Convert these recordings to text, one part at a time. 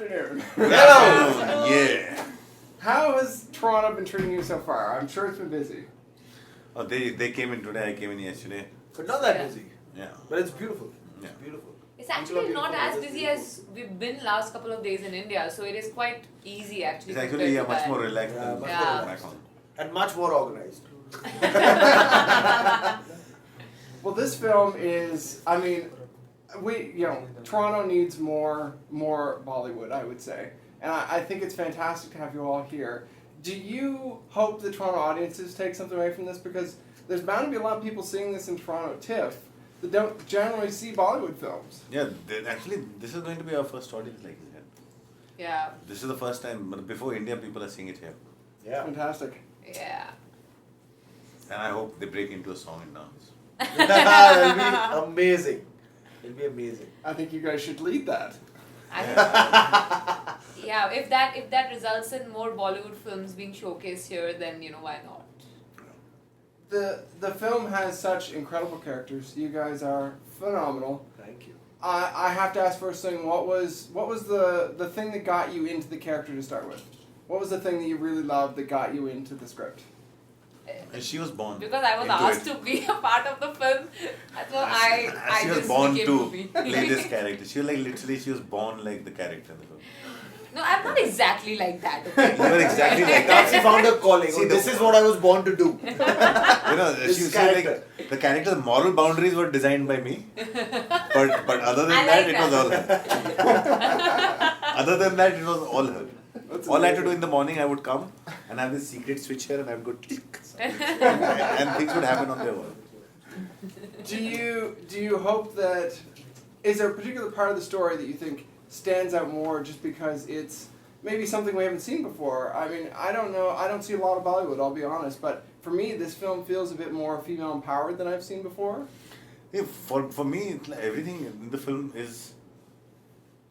afternoon. Hello! Yeah. How has Toronto been treating you so far? I'm sure it's been busy. Oh, they came in today, I came in yesterday. But not that busy. Yeah. But it's beautiful. Yeah. It's beautiful. It's actually not as busy as we've been last couple of days in India, so it is quite easy actually. It's actually much more relaxed Yeah, than much more back relaxed. home. And much more organized. Well, this film is, I mean, Toronto needs more Bollywood, I would say. And I think it's fantastic to have you all here. Do you hope the Toronto audiences take something away from this? Because there's bound to be a lot of people seeing this in Toronto TIFF that don't generally see Bollywood films. Yeah, actually, this is going to be our first audience like this. Yeah. This is the first time, but before India, people are seeing it here. Yeah. Fantastic. Yeah. And I hope they break into a song and dance. It'll be amazing. It'll be amazing. I think you guys should lead that. Yeah, if that results in more Bollywood films being showcased here, then why not? The film has such incredible characters. You guys are phenomenal. Thank you. I have to ask first thing, what was the thing that got you into the character to start with? What was the thing that you really loved that got you into the script? And she was born. Because I was asked to be a part of the film, so I she was just born became to Rumi. play this character. She was literally, she was born like the character in the film. No, I'm not exactly like that. Okay? You were exactly like that. Taapsee found her calling. See, This is what I was born to do. She This was character. like, the character's moral boundaries were designed by me. But other than that, it was all her. Other than that, it was all her. All I had to do in the morning, I would come and have this secret switch here and I would go click. And things would happen on their own. Do you hope that, is there a particular part of the story that you think stands out more just because it's maybe something we haven't seen before? I mean, I don't know, I don't see a lot of Bollywood, I'll be honest, but for me this film feels a bit more female empowered than I've seen before. Yeah, for me, it's like everything in the film is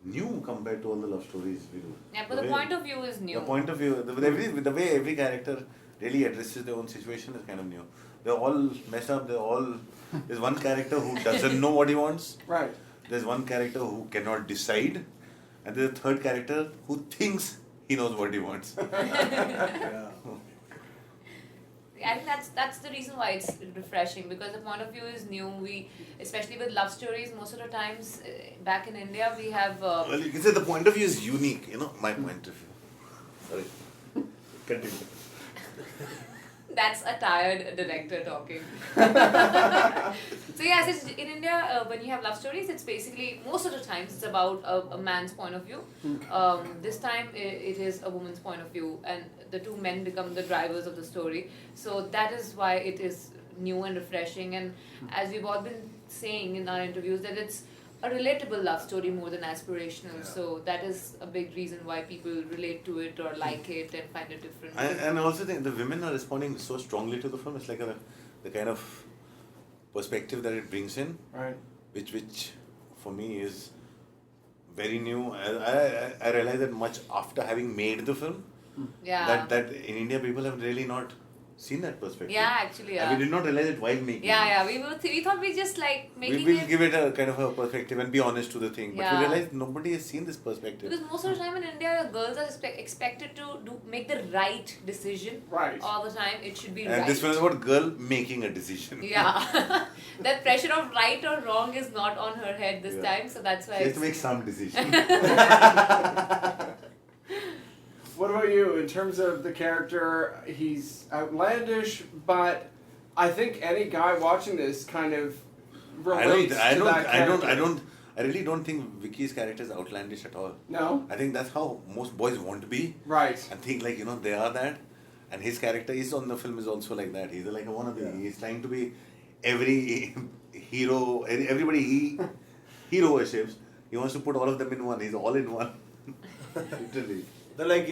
new compared to all the love stories we do. Yeah, but the point of view is new. The point of view, the way every character really addresses their own situation is kind of new. They're all messed up, there's one character who doesn't know what he wants. Right. There's one character who cannot decide. And there's a third character who thinks he knows what he wants. Yeah. I think that's the reason why it's refreshing, because the point of view is new. We, especially with love stories, most of the times back in India we have. Well, you can say the point of view is unique, my point of view. Sorry. Continue. That's a tired director talking. So yes, it's, in India, when you have love stories, it's basically, most of the times, it's about a man's point of view. This time, it is a woman's point of view, and the two men become the drivers of the story. So that is why it is new and refreshing. And as we've all been saying in our interviews, that it's a relatable love story more than aspirational. Yeah. So that is a big reason why people relate to it or like it and find it different. And I also think the women are responding so strongly to the film. It's like the kind of perspective that it brings in, right? Which for me is very new. I realized that much after having made the film. Yeah. That in India people have really not seen that perspective. Yeah, actually, yeah. And we did not realize it while making it. Yeah. We thought we just like making we will give it a kind of a perspective and be honest to the thing. But Yeah. we realized nobody has seen this perspective. Because most of the time in India, girls are expected to make the right decision. Right. All the time, it should be And right. this film is about girl making a decision. Yeah. That pressure of right or wrong is not on her head this time, so that's why She has to make some decision. What about you? In terms of the character, he's outlandish, but I think any guy watching this kind of relates to that character. I really don't think Vicky's character is outlandish at all. No? I think that's how most boys want to be. Right. And think like, they are that. And his character is on the film is also like that. He's like a wannabe. Yeah. He's trying to be every hero, everybody he worships. He wants to put all of them in one. He's all in one. Literally. That's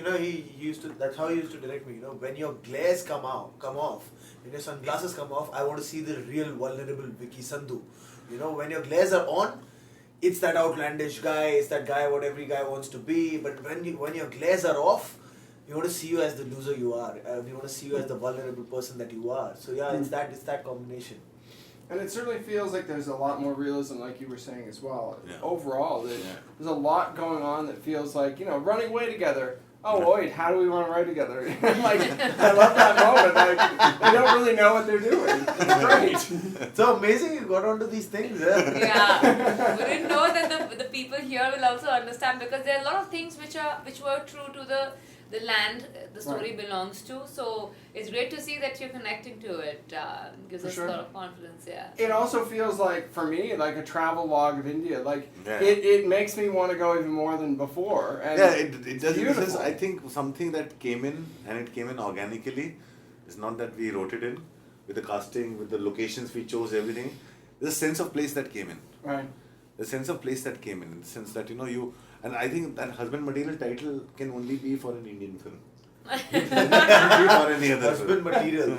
how he used to direct me, when your glares come off, when your sunglasses come off, I want to see the real vulnerable Vicky Sandhu. When your glares are on, it's that outlandish guy, it's that guy what every guy wants to be, but when your glares are off, we want to see you as the loser you are. We want to see you as the vulnerable person that you are. So yeah, it's that combination. And it certainly feels like there's a lot more realism, like you were saying as well. Yeah. Overall, Yeah. there's a lot going on that feels like, running away together. Oh, wait, how do we want to ride together? Like, I love that moment. Like, they don't really know what they're doing. It's great. So amazing you got onto these things. Yeah. Yeah, we didn't know that the people here will also understand, because there are a lot of things which were true to the land the story belongs to. So it's great to see that you're connecting to it. Gives For us sure. a lot of confidence. Yeah. It also feels like, for me, like a travel log of India. Like, Yeah. it makes me want to go even more than before. And Yeah, it does. beautiful. This is, I think, something that came in, and it came in organically. It's not that we wrote it in with the casting, with the locations we chose, everything. There's a sense of place that came in. Right. The sense of place that came in the sense that you. And I think that husband material title can only be for an Indian film. It can't be for any other Husband film. material.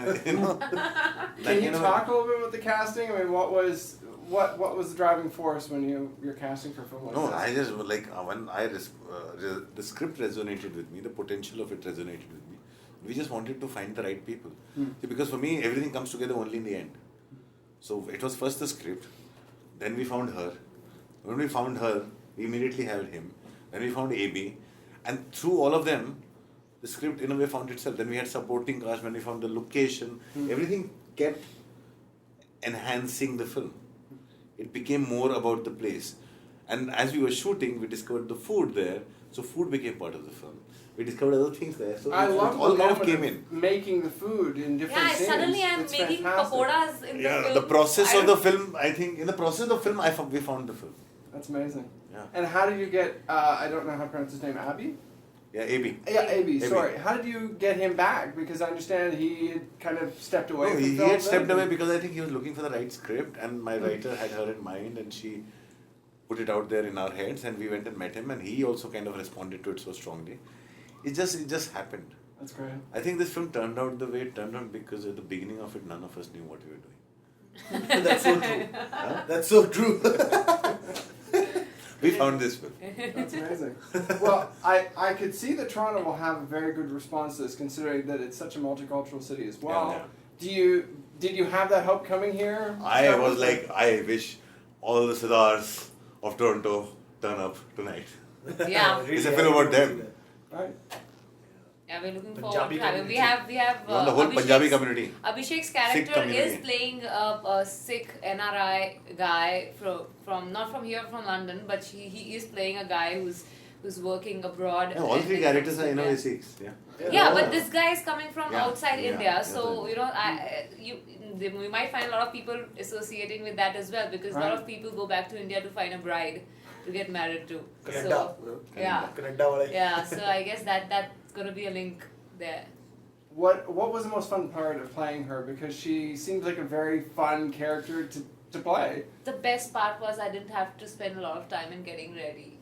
Can you talk a little bit about the casting? I mean, what was the driving force when you're casting for a film like No, this? I just like when the script resonated with me, the potential of it resonated with me. We just wanted to find the right people. See, because for me, everything comes together only in the end. So it was first the script, then we found her. When we found her, we immediately had him. Then we found AB, and through all of them, the script in a way found itself. Then we had supporting cast. When we found the location, everything kept enhancing the film. It became more about the place. And as we were shooting, we discovered the food there. So food became part of the film. We discovered other things there. So I it love all the kind of moment came of in. making the food in different Yeah, scenes. suddenly I'm It's making fantastic. pakoras in the Yeah, film. the process I of the don't- film, I think, in the process of the film, we found the film. That's amazing. Yeah. And how did you get? I don't know how to pronounce his name. Abby. Yeah, AB. Yeah, AB. AB. Sorry. How did you get him back? Because I understand he had kind of stepped away. No, from he film had stepped then. away because I think he was looking for the right script, and my writer had her in mind, and she put it out there in our heads, and we went and met him, and he also kind of responded to it so strongly. It just happened. That's great. I think this film turned out the way it turned out because at the beginning of it, none of us knew what we were doing. That's so true. That's so true. We found this film. That's amazing. Well, I could see that Toronto will have a very good response to this, considering that it's such a multicultural city as well. Yeah. Did you have that hope coming here? I was like, I wish all the Siddharths of Toronto turn up tonight. Yeah. Really, It's a I film about didn't see them. that. Right. Yeah, we're looking Punjabi forward to having. We community. have On the whole Punjabi community. Abhishek's Sikh character community. is playing a Sikh NRI guy from not from here, from London, but he is playing a guy who's working abroad. Yeah, all three characters are in a way Yeah. Sikhs. Yeah. Yeah, but this guy is coming from Yeah, outside yeah, India, yeah, so we might find a lot of people associating with that as well, because a lot Right. of people go back to India to find a bride to get married to. Canada. So yeah, Canada wale. yeah. So I guess that's gonna be a link there. What was the most fun part of playing her? Because she seems like a very fun character to play. The best part was I didn't have to spend a lot of time in getting ready.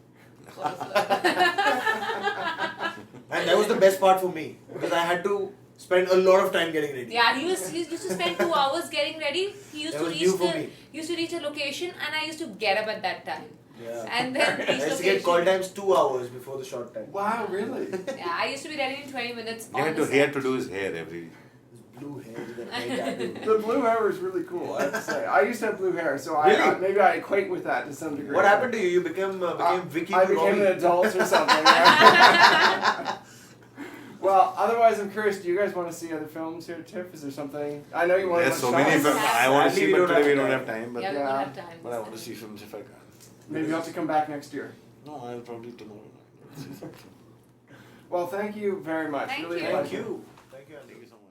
And that was the best part for me because I had to spend a lot of time getting ready. Yeah, he used to spend 2 hours getting ready. He used That to was reach new for me. a location, and I used to get up at that time. Yeah. And then I reach used to get call location. times 2 hours before the short time. Wow, really? Yeah, I used to be ready in 20 minutes. He had on the he had set. to do his hair every. Blue hair with that high tattoo. The blue hair is really cool, I have to say. I used to have blue hair, so Really? maybe I equate with that to some degree. What happened to you? You became Vicky I became Kaushal an adult or something. Right? Well, otherwise, I'm curious. Do you guys want to see other films here at TIFF? Is there something? I know you want to. There's so many films I want to Sadly, see, we but don't today we have don't time. have time. But, Yeah, we Yeah. don't have time. but I want to see films if I can. Maybe you'll have to come back next year. No, I'll probably tomorrow night. Let's see something. Well, thank you very much. Thank really you. a Thank pleasure. you. Thank you, Andy. Thank you so much.